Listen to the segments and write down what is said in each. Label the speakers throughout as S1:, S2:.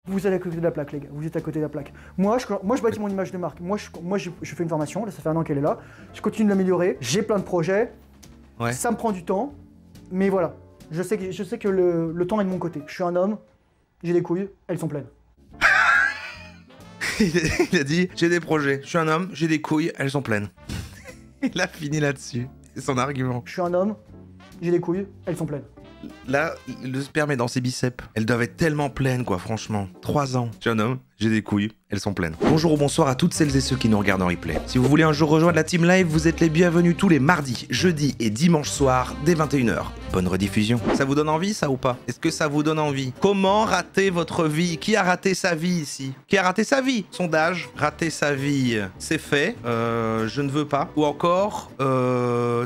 S1: Vous êtes à côté de la plaque, les gars. Vous êtes à côté de la plaque. Moi, je bâtis mon image de marque. Moi, je fais une formation. Là, ça fait 1 an qu'elle est là. Je continue de l'améliorer. J'ai plein de projets.
S2: Ouais.
S1: Ça me prend du temps. Mais voilà. Je sais que le temps est de mon côté. Je suis un homme. J'ai des couilles. Elles sont pleines.
S2: Il a dit, j'ai des projets. Je suis un homme, j'ai des couilles, elles sont pleines. Il a fini là-dessus. C'est son argument.
S1: Je suis un homme. J'ai des couilles. Elles sont pleines.
S2: Là, le sperme est dans ses biceps. Elles doivent être tellement pleines, quoi, franchement. 3 ans. Je suis un homme, j'ai des couilles, elles sont pleines. Bonjour ou bonsoir à toutes celles et ceux qui nous regardent en replay. Si vous voulez un jour rejoindre la Team Live, vous êtes les bienvenus tous les mardis, jeudis et dimanches soirs dès 21h. Bonne rediffusion. Ça vous donne envie, ça ou pas? Est-ce que ça vous donne envie? Comment rater votre vie? Qui a raté sa vie ici? Qui a raté sa vie? Sondage. Rater sa vie, c'est fait. Je ne veux pas. Ou encore,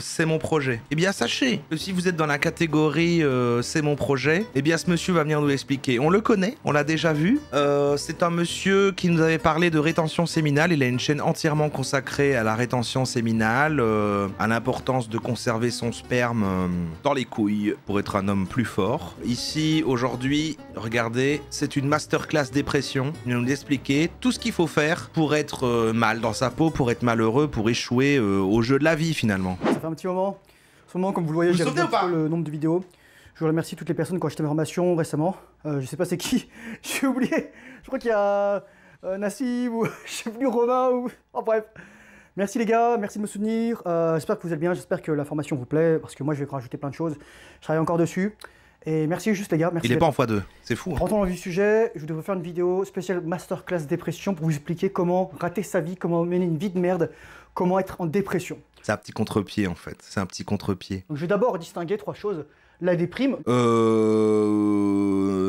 S2: c'est mon projet. Eh bien, sachez que si vous êtes dans la catégorie c'est mon projet, eh bien, ce monsieur va venir nous l'expliquer. On le connaît, on l'a déjà vu. C'est un monsieur qui nous avait parlé de rétention séminale. Il a une chaîne entièrement consacrée à la rétention séminale, à l'importance de conserver son sperme dans les couilles pour être un homme plus fort. Ici, aujourd'hui, regardez, c'est une masterclass dépression. Il va nous expliquer tout ce qu'il faut faire pour être mal dans sa peau, pour être malheureux, pour échouer au jeu de la vie finalement.
S1: Ça fait un petit moment. En ce moment, comme vous le voyez, j'ai réduit un peu le nombre de vidéos. Je remercie toutes les personnes qui ont acheté ma formation récemment. Je sais pas c'est qui, j'ai oublié. Je crois qu'il y a Nassim ou je sais plus Romain ou... Oh bref. Merci les gars, merci de me soutenir. J'espère que vous êtes bien, j'espère que la formation vous plaît parce que moi je vais rajouter plein de choses. Je travaille encore dessus. Et merci juste les gars. Merci.
S2: Il est pas en x2, c'est fou. Hein.
S1: Rentrons dans le sujet, je voudrais vous faire une vidéo spéciale masterclass dépression pour vous expliquer comment rater sa vie, comment mener une vie de merde, comment être en dépression.
S2: C'est un petit contre-pied en fait, c'est un petit contre-pied.
S1: Donc je vais d'abord distinguer 3 choses. La déprime.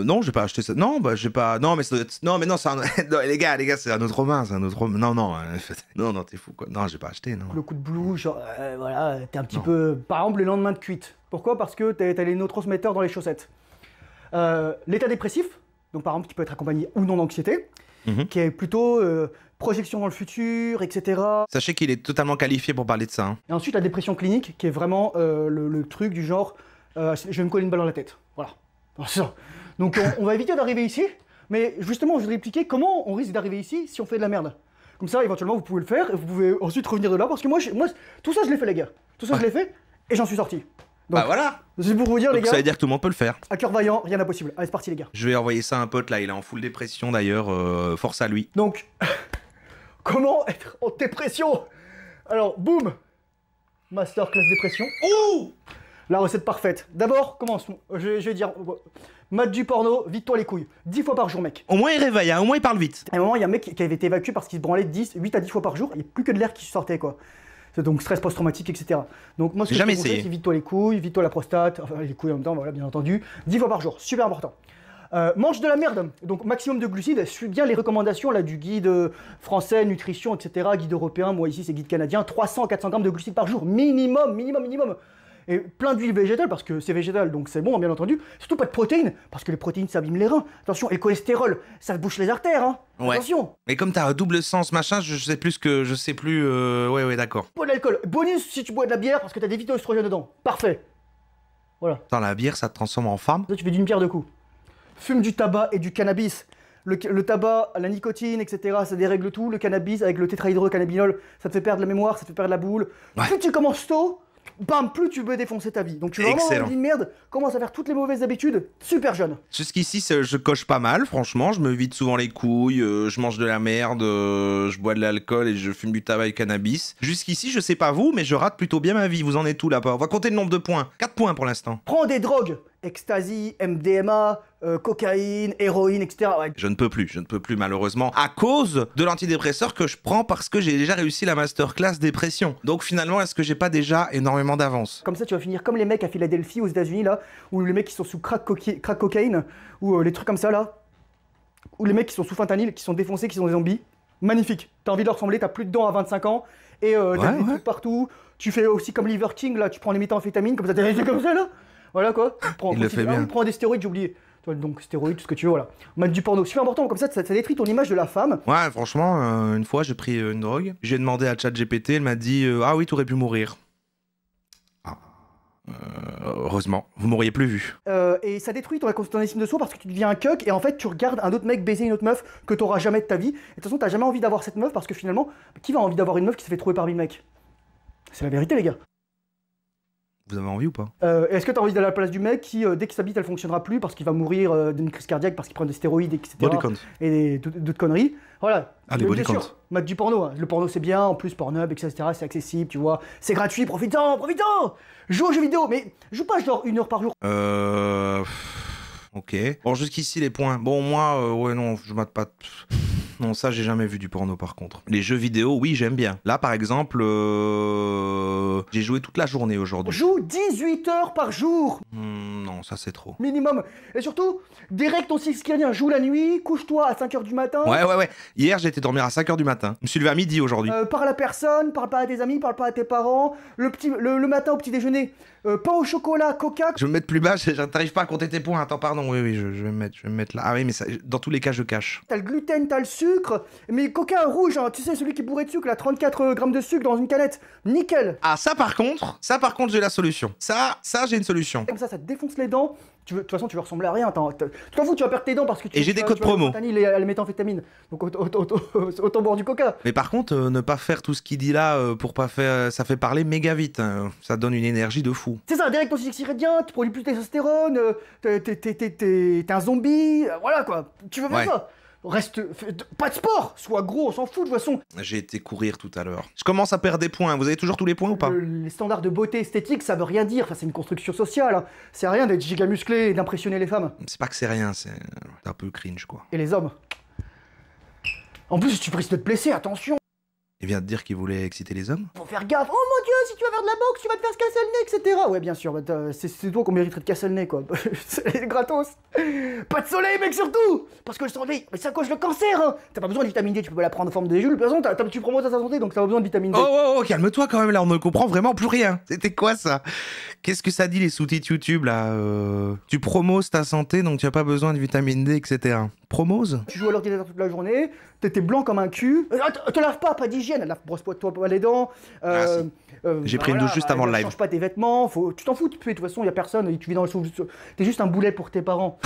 S2: Non, j'ai pas acheté ça. Non, bah j'ai pas. Non, mais ça doit être... Non, mais non, c'est un. Non, les gars, c'est un autre Romain, c'est un autre Romain. Non, non, non, t'es fou quoi. Non, j'ai pas acheté, non.
S1: Le coup de blues, genre, voilà, t'es un petit peu. Par exemple, le lendemain de cuite. Pourquoi? Parce que t'as les neurotransmetteurs dans les chaussettes. L'état dépressif, donc par exemple, qui peut être accompagné ou non d'anxiété, qui est plutôt projection dans le futur, etc.
S2: Sachez qu'il est totalement qualifié pour parler de ça. Hein.
S1: Et ensuite, la dépression clinique, qui est vraiment le truc du genre. Je vais me coller une balle dans la tête. Voilà. Ça. Donc on va éviter d'arriver ici, mais justement je voudrais expliquer comment on risque d'arriver ici si on fait de la merde. Comme ça éventuellement vous pouvez le faire et vous pouvez ensuite revenir de là parce que moi tout ça je l'ai fait les gars. Tout ça je l'ai fait et j'en suis sorti. Donc,
S2: bah voilà.
S1: C'est pour vous dire
S2: donc,
S1: les gars.
S2: Ça veut dire que tout le monde peut le faire.
S1: À cœur vaillant, rien d'impossible. Allez c'est parti les gars.
S2: Je vais envoyer ça à un pote là, il est en full dépression d'ailleurs, force à lui.
S1: Donc, comment être en dépression? Alors boum, masterclass dépression.
S2: Ouh.
S1: La recette parfaite. D'abord, commençons. Je vais dire, mate du porno, vide-toi les couilles. 10 fois par jour, mec.
S2: Au moins il réveille, hein, au moins il parle vite.
S1: À un moment, il y a un mec qui avait été évacué parce qu'il se branlait 8 à 10 fois par jour. Il n'y a plus que de l'air qui sortait, quoi. Donc stress post-traumatique, etc. Donc moi, ce que je te conseille, c'est vide-toi les couilles, vide-toi la prostate, enfin les couilles en même temps, voilà, bien entendu. 10 fois par jour, super important. Mange de la merde, donc maximum de glucides, suis bien les recommandations là, du guide français, nutrition, etc. Guide européen, moi ici c'est guide canadien, 300 à 400 grammes de glucides par jour, minimum. Et plein d'huile végétale parce que c'est végétal donc c'est bon bien entendu. Surtout pas de protéines parce que les protéines ça abîme les reins. Attention, et le cholestérol ça bouche les artères hein.
S2: Ouais.
S1: Attention.
S2: Mais comme t'as un double sens machin, je sais plus que je sais plus. Ouais d'accord.
S1: Bois de l'alcool. Bonus si tu bois de la bière parce que t'as des phytoestrogènes dedans. Parfait. Voilà.
S2: Dans la bière ça te transforme en femme.
S1: Ça tu fais d'une pierre deux coups. Fume du tabac et du cannabis. Le tabac, la nicotine, etc., ça dérègle tout. Le cannabis avec le tétrahydrocannabinol, ça te fait perdre la mémoire, ça te fait perdre la boule. Ouais. Plus tu commences tôt, bam, plus tu peux défoncer ta vie. Donc tu veux vraiment une merde, commence à faire toutes les mauvaises habitudes, super jeune.
S2: Jusqu'ici, je coche pas mal, franchement. Je me vide souvent les couilles, je mange de la merde, je bois de l'alcool et je fume du tabac et cannabis. Jusqu'ici, je sais pas vous, mais je rate plutôt bien ma vie. Vous en êtes où là-bas? On va compter le nombre de points. 4 points pour l'instant.
S1: Prends des drogues. Ecstasy, MDMA, cocaïne, héroïne, etc. Ouais.
S2: Je ne peux plus malheureusement, à cause de l'antidépresseur que je prends parce que j'ai déjà réussi la masterclass dépression. Donc finalement, est-ce que j'ai pas déjà énormément d'avance?
S1: Comme ça, tu vas finir comme les mecs à Philadelphie aux États-Unis là, ou les mecs qui sont sous crack cocaïne, ou les trucs comme ça là, ou les mecs qui sont sous fentanyl, qui sont défoncés, qui sont des zombies. Magnifique. T'as envie de leur ressembler, t'as plus de dents à 25 ans, et t'as des trucs partout. Tu fais aussi comme Liver King là, tu prends les méthamphétamines, comme ça, t'es comme ça là. Voilà quoi.
S2: Il le fait bien.
S1: Prends des stéroïdes, j'ai oublié. Donc stéroïdes, tout ce que tu veux, voilà. Mettre du porno, super important, comme ça détruit ton image de la femme.
S2: Ouais, franchement, une fois j'ai pris une drogue. J'ai demandé à ChatGPT, elle m'a dit ah oui, t'aurais pu mourir. Ah. Heureusement, vous m'auriez plus vu.
S1: Et ça détruit ton estime de soi parce que tu deviens un cuck et en fait tu regardes un autre mec baiser une autre meuf que t'auras jamais de ta vie. Et de toute façon t'as jamais envie d'avoir cette meuf parce que finalement, qui va envie d'avoir une meuf qui s'est fait trouver par 1000 mecs? C'est la vérité les gars.
S2: Vous avez envie ou pas?
S1: Est-ce que t'as envie d'aller à la place du mec qui, dès que sa bite elle fonctionnera plus parce qu'il va mourir d'une crise cardiaque parce qu'il prend des stéroïdes, etc.
S2: Body count.
S1: Et d'autres conneries. Voilà.
S2: Ah, les body count.
S1: Mettre du porno. Hein. Le porno c'est bien, en plus Pornhub, etc. C'est accessible, tu vois. C'est gratuit, profitons. Joue aux jeux vidéo, mais joue pas genre 1 heure par jour.
S2: Ok. Bon, jusqu'ici les points. Bon, moi, ouais, non, je mate pas. Non, ça, j'ai jamais vu du porno par contre. Les jeux vidéo, oui, j'aime bien. Là, par exemple, j'ai joué toute la journée aujourd'hui.
S1: Joue 18 heures par jour.
S2: Non, ça c'est trop.
S1: Minimum. Et surtout, direct ton cycle circadien, joue la nuit, couche-toi à 5h du matin.
S2: Ouais. Hier, j'ai été dormir à 5h du matin. Je me suis levé à midi aujourd'hui.
S1: Parle à personne, parle pas à tes amis, parle pas à tes parents. Le matin au petit déjeuner, pain au chocolat, coca.
S2: Je vais me mettre plus bas, t'arrives pas à compter tes points. Attends, pardon, oui, je vais me mettre là. Ah oui, mais ça, dans tous les cas, je cache.
S1: T'as le gluten, t'as le sucre, mais coca rouge, hein, tu sais, celui qui est bourré de sucre, là, 34 grammes de sucre dans une canette, nickel.
S2: Ah, ça par contre, j'ai la solution. Ça, j'ai une solution.
S1: Comme ça te défonce les dents. De toute façon, tu vas ressembler à rien. Tu t'en fous, tu vas perdre tes dents parce que tu.
S2: Et j'ai des codes promo.
S1: Et la méthamphétamine. Donc autant boire du coca.
S2: Mais par contre, ne pas faire tout ce qu'il dit là pour pas faire. Ça fait parler méga vite. Hein. Ça donne une énergie de fou.
S1: C'est ça, direct ton cycle circadien, tu produis plus de testostérone, t'es un zombie, voilà quoi. Tu veux faire ça? Reste. Pas de sport! Sois gros, on s'en fout de toute façon!
S2: J'ai été courir tout à l'heure. Je commence à perdre des points. Vous avez toujours tous les points ou pas?
S1: Les standards de beauté esthétique, ça veut rien dire. Enfin, c'est une construction sociale. Hein. C'est rien d'être giga musclé et d'impressionner les femmes.
S2: C'est pas que c'est rien, c'est un peu cringe quoi.
S1: Et les hommes. En plus, tu risques de te blesser, attention!
S2: Il vient de dire qu'il voulait exciter les hommes?
S1: Faut faire gaffe. Oh mon dieu, si tu vas faire de la boxe, tu vas te faire se casser le nez, etc. Ouais, bien sûr, c'est toi qu'on mériterait de casser le nez, quoi. C'est gratos. Pas de soleil, mec, surtout. Parce que le soleil, ça cause le cancer, hein. T'as pas besoin de vitamine D, tu peux pas la prendre en forme de jus. De toute façon, tu promoses ta santé, donc t'as pas besoin de vitamine D.
S2: Oh, calme-toi quand même, là, on ne comprend vraiment plus rien. C'était quoi, ça? Qu'est-ce que ça dit, les sous-titres YouTube, là? Tu promoses ta santé, donc tu as pas besoin de vitamine D, etc. Promose?
S1: Tu joues à l'ordinateur toute la journée, t'es blanc comme un cul. Te lave pas d'hygiène, brosse-toi pas les dents.
S2: J'ai pris une douche juste avant le live.
S1: Change pas tes vêtements, tu t'en fous de tuer, de toute façon, y a personne, tu vis dans le t'es juste un boulet pour tes parents.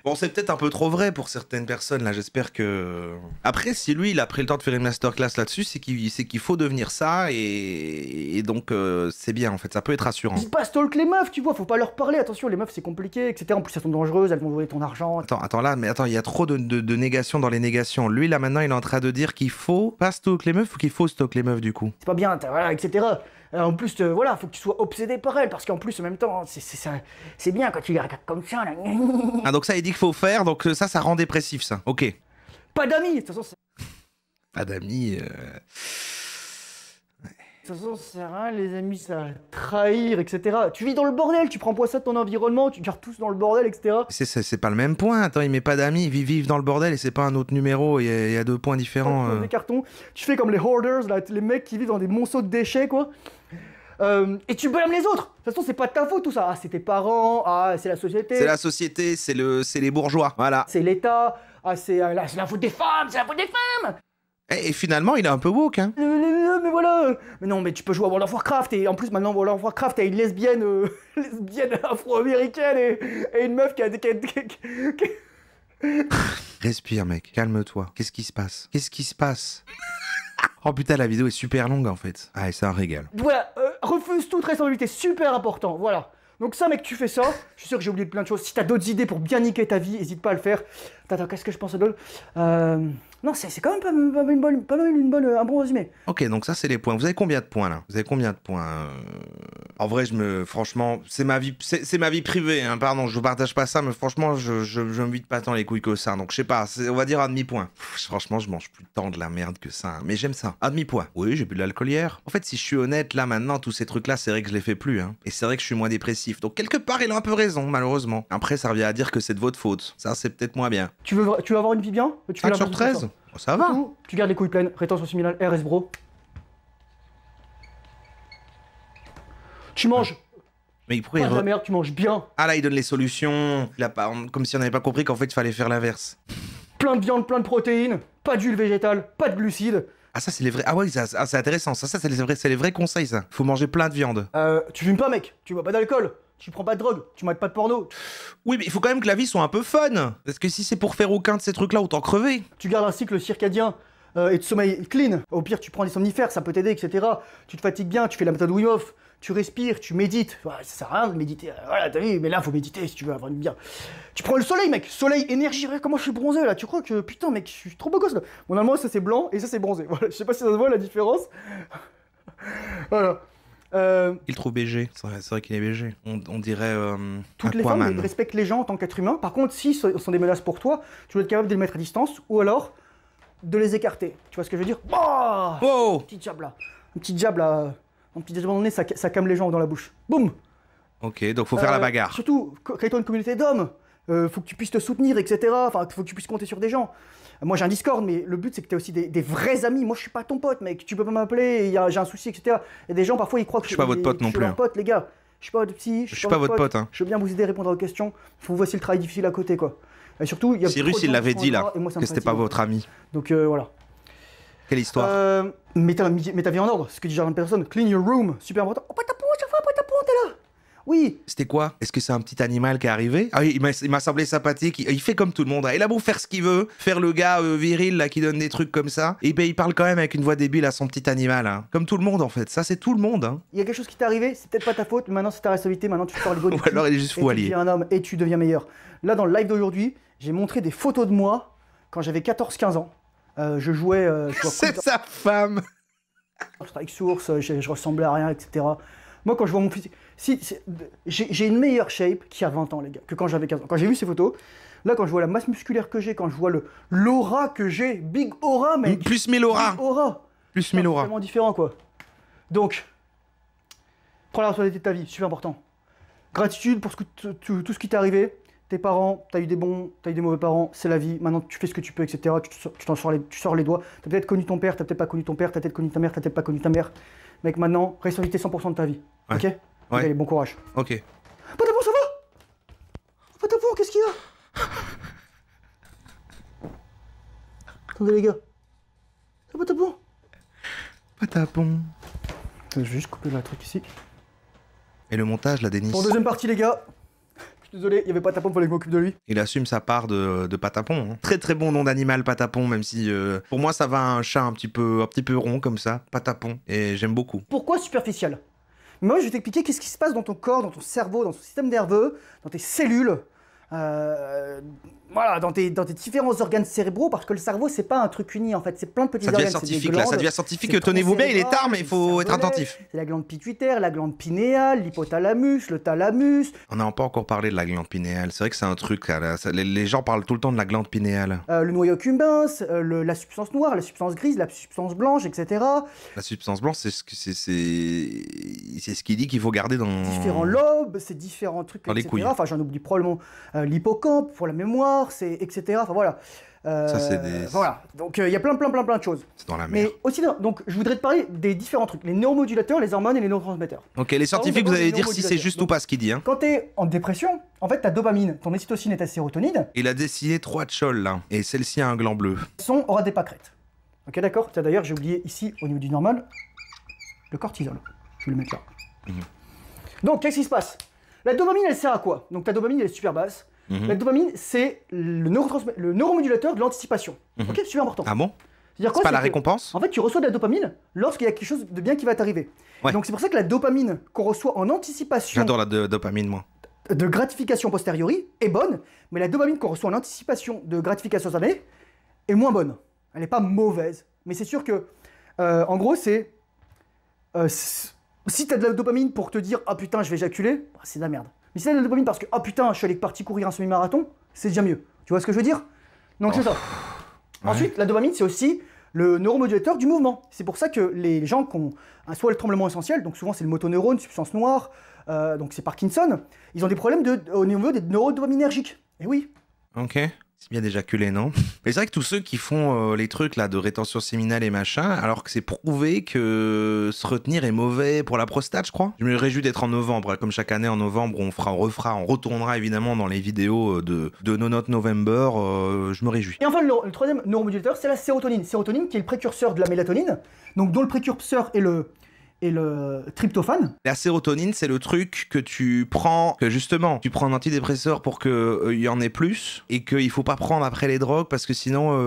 S2: Bon, c'est peut-être un peu trop vrai pour certaines personnes, là, j'espère que... Après, si lui, il a pris le temps de faire une masterclass là-dessus, c'est qu'il faut devenir ça, et donc, c'est bien, en fait, ça peut être rassurant.
S1: Dis pas stalk les meufs, tu vois, faut pas leur parler, attention, les meufs, c'est compliqué, etc. En plus, elles sont dangereuses, elles vont voler ton argent.
S2: Attends, il y a trop de négations dans les négations. Lui, là, maintenant, il est en train de dire qu'il faut pas stalk les meufs, ou qu'il faut stalk les meufs, du coup.
S1: C'est pas bien, voilà, etc. En plus, voilà, faut que tu sois obsédé par elle, parce qu'en plus, en même temps, c'est bien quand tu les regardes comme ça, là.
S2: Ah, donc ça, il dit qu'il faut faire, donc ça rend dépressif, ça. Ok.
S1: Pas d'amis, de toute façon.
S2: Pas d'amis,
S1: De toute façon, ça sert à rien, les amis, ça va trahir, etc. Tu vis dans le bordel, tu prends pas ça de ton environnement, tu gardes tous dans le bordel, etc.
S2: C'est pas le même point. Attends, il met pas d'amis, ils vivent dans le bordel et c'est pas un autre numéro, il y a deux points différents.
S1: Des cartons, tu fais comme les hoarders, là, les mecs qui vivent dans des monceaux de déchets, quoi. Et tu blâmes les autres. De toute façon, c'est pas de ta faute tout ça. Ah, c'est tes parents, ah, c'est la société.
S2: C'est la société, c'est les bourgeois, voilà.
S1: C'est l'État, ah, c'est la faute des femmes, c'est la faute des femmes.
S2: Et finalement, il est un peu woke, hein.
S1: Mais voilà. Mais non, mais tu peux jouer à World of Warcraft, et en plus, maintenant, World of Warcraft, t'as une lesbienne afro-américaine et une meuf qui a...
S2: Respire, mec, calme-toi. Qu'est-ce qui se passe? Oh putain, la vidéo est super longue, en fait. Ah, et c'est un régal.
S1: Voilà, refuse toute responsabilité, super important, voilà. Donc ça, mec, tu fais ça. Je suis sûr que j'ai oublié plein de choses. Si t'as d'autres idées pour bien niquer ta vie, hésite pas à le faire. Attends, qu'est-ce que je pense à d'autres? Non, c'est quand même un bon résumé.
S2: Ok, donc ça, c'est les points. Vous avez combien de points, là? Vous avez combien de points? En vrai, franchement, c'est ma vie privée, hein, pardon, je vous partage pas ça, mais franchement, je me vide pas tant les couilles que ça. Donc, je sais pas, on va dire un demi-point. Franchement, je mange plus tant de la merde que ça. Hein, mais j'aime ça. Un demi-point. Oui, j'ai bu de l'alcool hier. En fait, si je suis honnête, là, maintenant, tous ces trucs-là, c'est vrai que je les fais plus. Hein. Et c'est vrai que je suis moins dépressif. Donc, quelque part, il a un peu raison, malheureusement. Après, ça revient à dire que c'est de votre faute. Ça, c'est peut-être moins bien.
S1: Tu veux avoir une vie bien?
S2: 5 sur 13? Oh, ça va.
S1: Tu gardes les couilles pleines. Rétention similale, RS bro. Tu manges.
S2: Mais il pourrait
S1: pas de la merde, tu manges bien.
S2: Ah là, il donne les solutions. Il a pas... Comme si on n'avait pas compris qu'en fait, il fallait faire l'inverse.
S1: Plein de viande, plein de protéines, pas d'huile végétale, pas de glucides.
S2: Ah, ça, c'est les vrais. Ah, ouais, c'est intéressant. Ça c'est les vrais conseils, ça. Faut manger plein de viande.
S1: Tu fumes pas, mec. Tu bois pas d'alcool. Tu prends pas de drogue. Tu mates pas de porno.
S2: Oui, mais il faut quand même que la vie soit un peu fun. Parce que si c'est pour faire aucun de ces trucs-là, autant crever.
S1: Tu gardes un cycle circadien et de sommeil clean. Au pire, tu prends des somnifères, ça peut t'aider, etc. Tu te fatigues bien, tu fais la méthode Wim Hof. Tu respires, tu médites. Ouais, ça sert à rien de méditer. Voilà, t'as vu, mais là, faut méditer si tu veux avoir une bien. Tu prends le soleil, mec. Soleil, énergie. Regarde comment je suis bronzé, là. Tu crois que, putain, mec, je suis trop beau gosse, là. Bon, normalement, ça, c'est blanc et ça, c'est bronzé. Voilà, je sais pas si ça se voit, la différence. Voilà.
S2: Il trouve BG. C'est vrai qu'il est BG. On dirait
S1: toutes les femmes respectent les gens en tant qu'être humain. Par contre, si ce sont des menaces pour toi, tu dois être capable de les mettre à distance ou alors de les écarter. Tu vois ce que je veux dire?
S2: Oh,
S1: petit jab, là. Un petit jab, là. Un petit jab dans le nez, ça calme les gens dans la bouche. Boum.
S2: Ok, donc faut faire la bagarre.
S1: Surtout, crée-toi une communauté d'hommes. Faut que tu puisses te soutenir, etc. Enfin, faut que tu puisses compter sur des gens. Moi, j'ai un Discord, mais le but, c'est que tu aies aussi des vrais amis. Moi, je suis pas ton pote, mec. Tu peux pas m'appeler, j'ai un souci, etc. Il y a des gens, parfois, ils croient que
S2: je suis pas votre pote non plus.
S1: Je suis leur pote, les gars. Je suis pas votre psy.
S2: Je suis pas votre pote. Hein.
S1: Je veux bien vous aider à répondre à vos questions. Faut voici le travail difficile à côté, quoi. Et surtout, il y a
S2: Cyrus, il l'avait dit, là, que c'était pas votre ami.
S1: Donc, voilà.
S2: Quelle histoire.
S1: Mets ta vie en ordre, ce que dit Jordan Peterson. Clean your room, super important. Oh, patapon, chaque fois, patapon, t'es là. Oui.
S2: C'était quoi? Est-ce que c'est un petit animal qui est arrivé? Ah oui, il m'a semblé sympathique. Il fait comme tout le monde. Il a beau faire ce qu'il veut, faire le gars viril là qui donne des trucs comme ça. Et ben il parle quand même avec une voix débile à son petit animal. Hein. Comme tout le monde en fait. Ça c'est tout le monde. Hein.
S1: Il y a quelque chose qui t'est arrivé, c'est peut-être pas ta faute. Maintenant c'est ta responsabilité. Maintenant tu sors les bonnes.
S2: Ou alors il est juste fou allié.
S1: Tu deviens un homme et tu deviens meilleur. Là dans le live d'aujourd'hui, j'ai montré des photos de moi quand j'avais 14-15 ans. Je jouais.
S2: C'est sa femme.
S1: Je travaille avec Source, je ressemblais à rien, etc. Moi, quand je vois mon physique, j'ai une meilleure shape qu'il y a 20 ans, les gars, que quand j'avais 15 ans. Quand j'ai vu ces photos, là, quand je vois la masse musculaire que j'ai, quand je vois l'aura que j'ai, big aura, mec.
S2: Plus 1000 aura.
S1: Big aura.
S2: Plus 1000 aura.
S1: C'est vraiment différent, quoi. Donc, prends la responsabilité de ta vie, super important. Gratitude pour tout ce qui t'est arrivé. Tes parents, t'as eu des bons, t'as eu des mauvais parents, c'est la vie. Maintenant, tu fais ce que tu peux, etc. Tu sors les doigts. T'as peut-être connu ton père, t'as peut-être pas connu ton père, t'as peut-être connu ta mère, t'as peut-être pas connu ta mère. Mec, maintenant, responsabilité 100% de ta vie.
S2: Ouais.
S1: Ok?
S2: Ouais.
S1: Allez, bon courage.
S2: Ok.
S1: Patapon, ça va? Patapon, qu'est-ce qu'il y a? Attendez, les gars. Ça va, Patapon?
S2: Patapon.
S1: Je vais juste couper le truc ici.
S2: Et le montage, la Denis.
S1: Pour deuxième partie, les gars. Désolé, il y avait Patapon, fallait que je m'occupe de lui.
S2: Il assume sa part de Patapon. Hein. Très très bon nom d'animal, Patapon, même si pour moi ça va à un chat un petit peu rond comme ça, Patapon, et j'aime beaucoup.
S1: Pourquoi superficiel? Moi je vais t'expliquer qu'est-ce qui se passe dans ton corps, dans ton cerveau, dans ton système nerveux, dans tes cellules, voilà, dans tes différents organes cérébraux, parce que le cerveau c'est pas un truc uni en fait, c'est plein de petits organes.
S2: Scientifique, là, ça devient scientifique, tenez-vous bien, il est tard, mais il faut être attentif.
S1: C'est la glande pituitaire, la glande pinéale, l'hypothalamus, le thalamus.
S2: On n'a pas encore parlé de la glande pinéale, c'est vrai que c'est un truc, là, les gens parlent tout le temps de la glande pinéale.
S1: Le noyau cumbens, la substance noire, la substance grise, la substance blanche, etc.
S2: La substance blanche, c'est ce qu'il dit qu'il faut garder dans...
S1: Différents lobes, c'est différents trucs,
S2: dans
S1: etc.
S2: les couilles.
S1: Enfin, j'en oublie probablement l'hippocampe pour la mémoire, c'est etc. Enfin voilà.
S2: Ça c'est des...
S1: Voilà. Donc il y a plein de choses.
S2: C'est dans la mer.
S1: Mais aussi, donc je voudrais te parler des différents trucs, les neuromodulateurs, les hormones et les neurotransmetteurs.
S2: Ok, les scientifiques, vous allez dire si c'est juste ou pas ce qu'il dit. Hein.
S1: Quand t'es en dépression, en fait ta dopamine, ton ocytocine et ta sérotonine.
S2: Il a dessiné 3 tcholles là, et celle-ci a un gland bleu.
S1: Aura des pâquerettes. Ok, d'accord. Tiens, d'ailleurs, j'ai oublié ici au niveau du normal le cortisol. Je vais le mettre là. Donc qu'est-ce qui se passe? La dopamine, elle sert à quoi? Donc ta dopamine, elle est super basse. La dopamine, c'est le neuromodulateur de l'anticipation. Ok, super important.
S2: Ah bon?
S1: C'est
S2: pas la récompense?
S1: En fait, tu reçois de la dopamine lorsqu'il y a quelque chose de bien qui va t'arriver.
S2: Ouais.
S1: Donc c'est pour ça que la dopamine qu'on reçoit en anticipation...
S2: J'adore la dopamine, moi.
S1: ...de gratification posteriori est bonne, mais la dopamine qu'on reçoit en anticipation de gratification instantanée est moins bonne. Elle n'est pas mauvaise. Mais c'est sûr que, en gros, c'est... si t'as de la dopamine pour te dire « Ah putain, je vais éjaculer », c'est de la merde. Mais si t'as de la dopamine parce que « Ah putain, je suis allé parti courir un semi-marathon », c'est déjà mieux. Tu vois ce que je veux dire? Donc c'est ça. Ouais. Ensuite, la dopamine, c'est aussi le neuromodulateur du mouvement. C'est pour ça que les gens qui ont soit le tremblement essentiel, donc souvent c'est le motoneurone, substance noire, donc c'est Parkinson, ils ont des problèmes au niveau des neurodopaminergiques. Et oui.
S2: Ok. C'est bien d'éjaculer, non? Mais c'est vrai que tous ceux qui font les trucs là de rétention séminale et machin, alors que c'est prouvé que se retenir est mauvais pour la prostate, je crois. Je me réjouis d'être en novembre. Comme chaque année en novembre, on retournera évidemment dans les vidéos de No Not November. Je me réjouis.
S1: Et enfin, le troisième neuromodulateur, c'est la sérotonine. Sérotonine qui est le précurseur de la mélatonine, donc dont le précurseur est le tryptophane.
S2: La sérotonine, c'est le truc que tu prends, que justement, tu prends un antidépresseur pour qu'il y en ait plus, et qu'il faut pas prendre après les drogues, parce que sinon,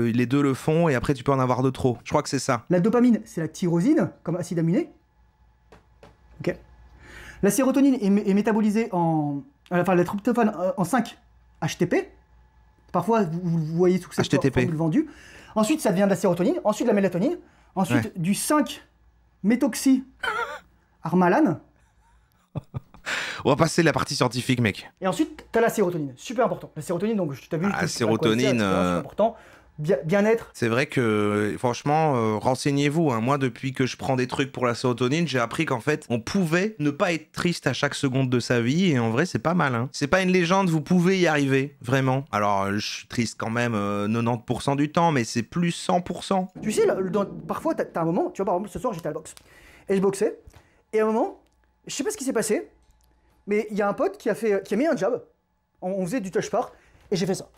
S2: les deux le font, et après tu peux en avoir de trop. Je crois que c'est ça.
S1: La dopamine, c'est la tyrosine, comme acide aminé. Ok. La sérotonine est métabolisée enfin, la tryptophane en 5 HTP. Parfois, vous voyez sous cette forme vendue. Ensuite, ça devient de la sérotonine, ensuite de la mélatonine, ensuite du 5 méthoxy-armalane.
S2: On va passer la partie scientifique, mec.
S1: Et ensuite, tu as la sérotonine. Super important. La sérotonine, donc, tu t'as vu...
S2: La sérotonine...
S1: C'est important. Bien-être.
S2: C'est vrai que, franchement, renseignez-vous. Hein. Moi, depuis que je prends des trucs pour la sérotonine, j'ai appris qu'en fait, on pouvait ne pas être triste à chaque seconde de sa vie. Et en vrai, c'est pas mal. Hein. C'est pas une légende, vous pouvez y arriver. Vraiment. Alors, je suis triste quand même 90% du temps, mais c'est plus 100%.
S1: Tu sais, parfois, t'as un moment... Tu vois, par exemple, ce soir, j'étais à la boxe. Et je boxais. Et à un moment, je sais pas ce qui s'est passé, mais il y a un pote qui a mis un jab. On faisait du touch par. Et j'ai fait ça.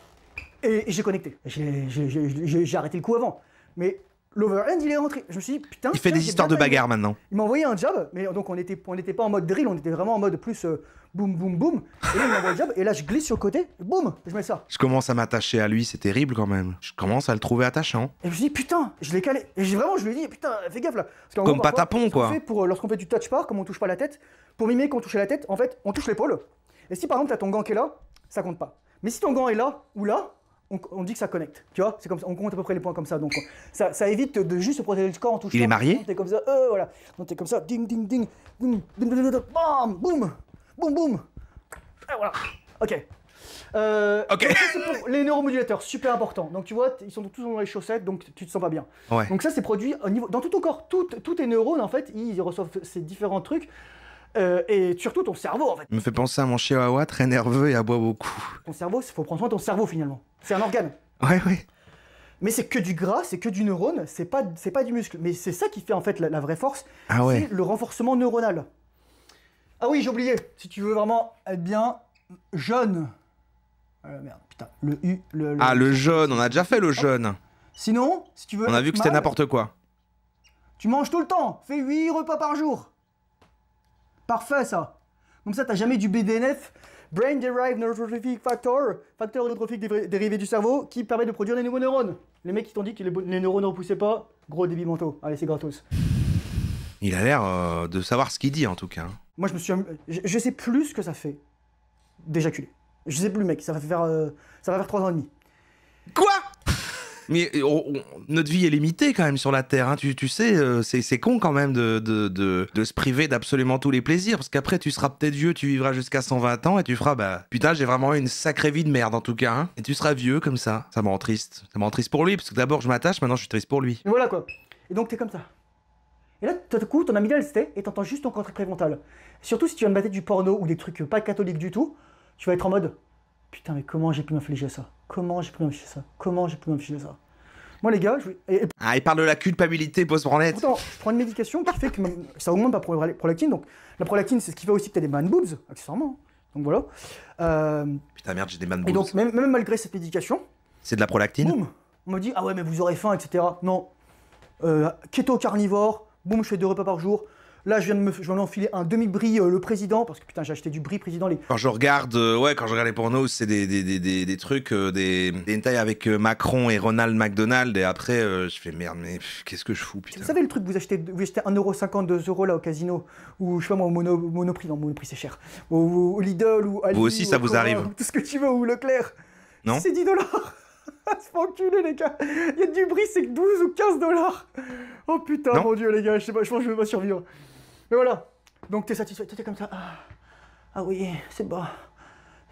S1: Et j'ai connecté. J'ai arrêté le coup avant. Mais l'overhand, il est rentré. Je me suis dit, putain...
S2: Il fait des histoires de bagarre maintenant.
S1: Il m'a envoyé un jab, mais donc on n'était pas en mode drill, on était vraiment en mode plus boum, boum, boum. Et là, il m'envoie le jab, et là, je glisse sur le côté, boum, je mets ça.
S2: Je commence à m'attacher à lui, c'est terrible quand même. Je commence à le trouver attachant.
S1: Et je me suis dit, putain, je l'ai calé. Et je lui ai dit, putain, fais gaffe là.
S2: Comme patapon, quoi.
S1: Lorsqu'on fait du touch par, comme on touche pas la tête, pour mimer qu'on touche la tête, en fait, on touche l'épaule. Et si par exemple, t'as ton gant qui est là, ça compte pas. Mais si ton gant est là, ou là, on dit que ça connecte, tu vois, c'est comme ça, on compte à peu près les points comme ça, donc ça évite de juste se protéger le corps en touchant.
S2: Il est marié?
S1: T'es comme ça, voilà, donc t'es comme ça, ding ding ding, boum, bam, boum, boum boum, et voilà, ok.
S2: Ok.
S1: Donc ça, c'est pour les neuromodulateurs, super important. Donc tu vois, ils sont tous dans les chaussettes, donc tu te sens pas bien.
S2: Ouais.
S1: Donc ça, c'est produit au niveau, dans tout ton corps, tous tes neurones en fait, ils reçoivent ces différents trucs. Et surtout ton cerveau en fait.
S2: Il me fait penser à mon chihuahua très nerveux et aboie beaucoup.
S1: Ton cerveau, il faut prendre soin de ton cerveau finalement. C'est un organe.
S2: Ouais.
S1: Mais c'est que du gras, c'est que du neurone, c'est pas du muscle. Mais c'est ça qui fait en fait la vraie force.
S2: Ah ouais.
S1: C'est le renforcement neuronal. Ah oui, j'ai oublié. Si tu veux vraiment être bien jeune. Merde, putain.
S2: Le jeûne, on a déjà fait le jeûne.
S1: Sinon, si tu veux.
S2: On a vu que c'était n'importe quoi.
S1: Tu manges tout le temps. Fais 8 repas par jour. Parfait ça. Comme ça, t'as jamais du BDNF, Brain Derived Neurotrophic Factor, facteur neurotrophique dérivé du cerveau, qui permet de produire des nouveaux neurones. Les mecs qui t'ont dit que les neurones ne repoussaient pas, gros débit mentaux. Allez, c'est gratos.
S2: Il a l'air de savoir ce qu'il dit en tout cas.
S1: Moi, je sais plus ce que ça fait d'éjaculer. Je sais plus, mec. Ça va faire 3 ans et demi.
S2: Quoi? Mais notre vie est limitée quand même sur la Terre, hein. Tu sais, c'est con quand même de se priver d'absolument tous les plaisirs, parce qu'après tu seras peut-être vieux, tu vivras jusqu'à 120 ans et tu feras, bah putain, j'ai vraiment eu une sacrée vie de merde en tout cas, hein. Et tu seras vieux comme ça. Ça me rend triste. Ça me rend triste pour lui, parce que d'abord je m'attache, maintenant je suis triste pour lui.
S1: Et voilà quoi. Et donc t'es comme ça. Et là, tout à coup, ton amygdale se tait et t'entends juste ton cortex préfrontal. Surtout si tu viens de mater du porno ou des trucs pas catholiques du tout, tu vas être en mode putain, mais comment j'ai pu m'infliger ça? Comment j'ai pu m'infliger ça? Moi, les gars,
S2: il parle de la culpabilité post-branlette.
S1: Pourtant, je prends une médication qui fait que ça augmente ma prolactine. Donc, la prolactine, c'est ce qui fait aussi que tu as des man boobs, accessoirement. Donc voilà.
S2: Putain, merde, j'ai des man boobs.
S1: Et donc, même malgré cette médication.
S2: C'est de la prolactine?
S1: Boum, on me dit, ah ouais, mais vous aurez faim, etc. Non. Keto carnivore, boum, je fais 2 repas par jour. Là, je viens m'enfiler un demi-brie le président, parce que putain, j'ai acheté du brie président.
S2: Quand je regarde les pornos, c'est des trucs, des hentai avec Macron et Ronald McDonald, et après, je fais merde, mais qu'est-ce que je fous, putain.
S1: Vous savez le truc, vous achetez 1,50€, 2€ là au casino, ou je sais pas moi, au Monoprix, non, Monoprix c'est cher, au Lidl, ou Aldi,
S2: vous aussi, ça vous arrive.
S1: Tout ce que tu veux, ou Leclerc.
S2: Non.
S1: C'est 10$. C'est pas enculé, les gars. Il y a du brie, c'est que 12 ou 15$. Oh putain, non. Mon dieu, les gars, je sais pas, je pense que je vais pas survivre. Mais voilà, donc t'es satisfait, t'es comme ça, ah oui, c'est bon.